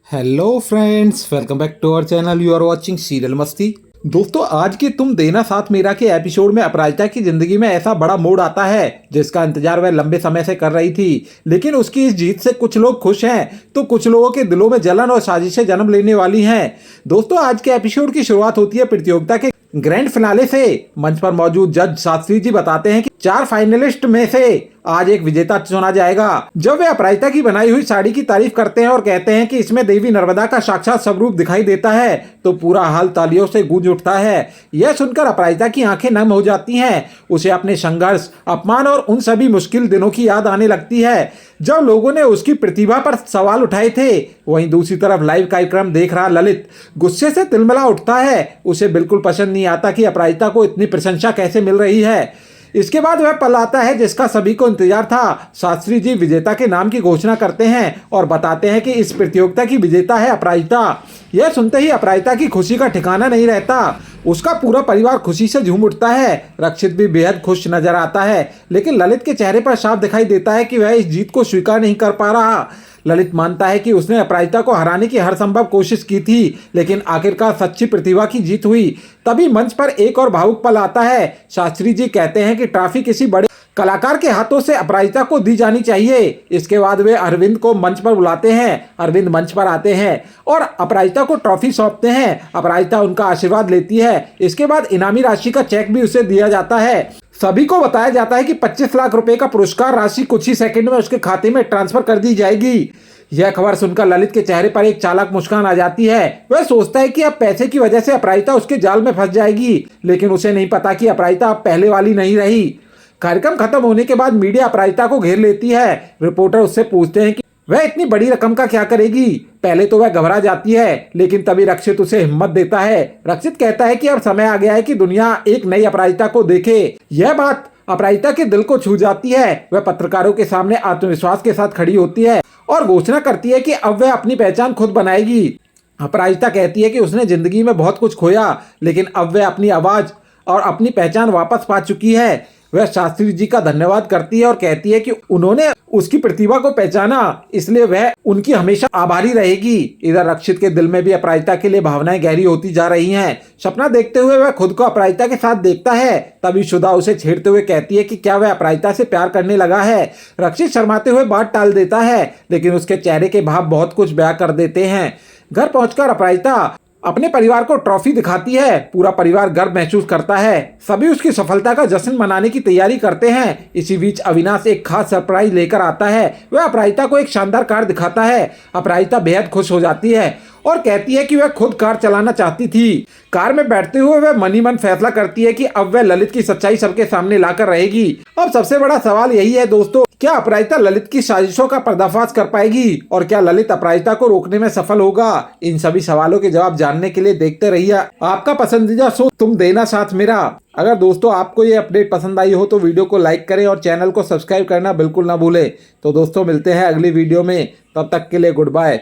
Hello friends, welcome back to our channel. You are watching serial Masti. दोस्तों, आज के तुम देना साथ मेरा के एपिसोड में अपराजिता की जिंदगी में ऐसा बड़ा मोड़ आता है जिसका इंतजार वह लंबे समय से कर रही थी। लेकिन उसकी इस जीत से कुछ लोग खुश हैं तो कुछ लोगों के दिलों में जलन और साजिशें जन्म लेने वाली हैं। दोस्तों, आज के एपिसोड की शुरुआत होती है प्रतियोगिता के ग्रैंड फिनाले से। मंच पर मौजूद जज शास्त्री जी बताते हैं कि 4 फाइनलिस्ट में से आज एक विजेता चुना जाएगा। जब वे अपराजिता की बनाई हुई साड़ी की तारीफ करते हैं और कहते हैं कि इसमें देवी नर्मदा का साक्षात स्वरूप दिखाई देता है तो पूरा हाल तालियों से गूंज उठता है। यह सुनकर अपराजिता की आंखें नम हो जाती हैं। उसे अपने संघर्ष, अपमान और उन सभी मुश्किल दिनों की याद आने लगती है जब लोगों ने उसकी प्रतिभा पर सवाल उठाए थे। वहीं दूसरी तरफ लाइव कार्यक्रम देख रहा ललित गुस्से से तिलमिला उठता है। उसे बिल्कुल पसंद नहीं आता कि अपराजिता को इतनी प्रशंसा कैसे मिल रही है। इसके बाद वह पल आता है जिसका सभी को इंतजार था। शास्त्री जी विजेता के नाम की घोषणा करते हैं और बताते हैं कि इस प्रतियोगिता की विजेता है अपराजिता। यह सुनते ही अपराजिता की खुशी का ठिकाना नहीं रहता। उसका पूरा परिवार खुशी से झूम उठता है। रक्षित भी बेहद खुश नजर आता है, लेकिन ललित के चेहरे पर साफ दिखाई देता है कि वह इस जीत को स्वीकार नहीं कर पा रहा। ललित मानता है कि उसने अपराजिता को हराने की हर संभव कोशिश की थी, लेकिन आखिरकार सच्ची प्रतिभा की जीत हुई। तभी मंच पर एक और भावुक पल आता है। शास्त्री जी कहते हैं कि ट्रॉफी किसी बड़े कलाकार के हाथों से अपराजिता को दी जानी चाहिए। इसके बाद वे अरविंद को मंच पर बुलाते हैं। अरविंद मंच पर आते हैं और अपराजिता को ट्रॉफी सौंपते हैं। अपराजिता उनका आशीर्वाद लेती है। इसके बाद इनामी राशि का चेक भी उसे दिया जाता है। सभी को बताया जाता है कि 25 लाख रुपए का पुरस्कार राशि कुछ ही सेकंड में उसके खाते में ट्रांसफर कर दी जाएगी। यह खबर सुनकर ललित के चेहरे पर एक चालाक मुस्कान आ जाती है। वह सोचता है कि अब पैसे की वजह से अपराजिता उसके जाल में फंस जाएगी, लेकिन उसे नहीं पता कि अपराजिता अब पहले वाली नहीं रही। कार्यक्रम खत्म होने के बाद मीडिया अपराजिता को घेर लेती है। रिपोर्टर उससे पूछते हैं कि वह इतनी बड़ी रकम का क्या करेगी। पहले तो वह घबरा जाती है, लेकिन तभी रक्षित उसे हिम्मत देता है। रक्षित कहता है कि अब समय आ गया है कि दुनिया एक नई अपराजिता को देखे। यह बात अपराजिता के दिल को छू जाती है। वह पत्रकारों के सामने आत्मविश्वास के साथ खड़ी होती है और घोषणा करती है कि अब वह अपनी पहचान खुद बनाएगी। अपराजिता कहती है कि उसने जिंदगी में बहुत कुछ खोया, लेकिन अब वह अपनी आवाज और अपनी पहचान वापस पा चुकी है। वह शास्त्री जी का धन्यवाद करती है और कहती है कि उन्होंने उसकी प्रतिभा को पहचाना, इसलिए वह उनकी हमेशा आभारी रहेगी। इधर रक्षित के दिल में भी अपराजिता के लिए भावनाएं गहरी होती जा रही हैं। सपना देखते हुए वह खुद को अपराजिता के साथ देखता है। तभी शुदा उसे छेड़ते हुए कहती है कि क्या वह अपराजिता से प्यार करने लगा है। रक्षित शर्माते हुए बात टाल देता है, लेकिन उसके चेहरे के भाव बहुत कुछ बयां कर देते हैं। घर पहुंचकर अपराजिता अपने परिवार को ट्रॉफी दिखाती है। पूरा परिवार गर्व महसूस करता है। सभी उसकी सफलता का जश्न मनाने की तैयारी करते हैं। इसी बीच अविनाश एक खास सरप्राइज लेकर आता है। वह अपराजिता को एक शानदार कार दिखाता है। अपराजिता बेहद खुश हो जाती है और कहती है कि वह खुद कार चलाना चाहती थी। कार में बैठते हुए वह मनी मन फैसला करती है कि अब वह ललित की सच्चाई सबके सामने लाकर रहेगी। अब सबसे बड़ा सवाल यही है दोस्तों, क्या अपराजिता ललित की साजिशों का पर्दाफाश कर पाएगी और क्या ललित अपराजिता को रोकने में सफल होगा? इन सभी सवालों के जवाब जानने के लिए देखते रहिए आपका पसंदीदा शो तुम देना साथ मेरा। अगर दोस्तों आपको ये अपडेट पसंद आई हो तो वीडियो को लाइक करें और चैनल को सब्सक्राइब करना बिल्कुल ना भूलें। तो दोस्तों, मिलते हैं अगली वीडियो में। तब तक के लिए गुड बाय।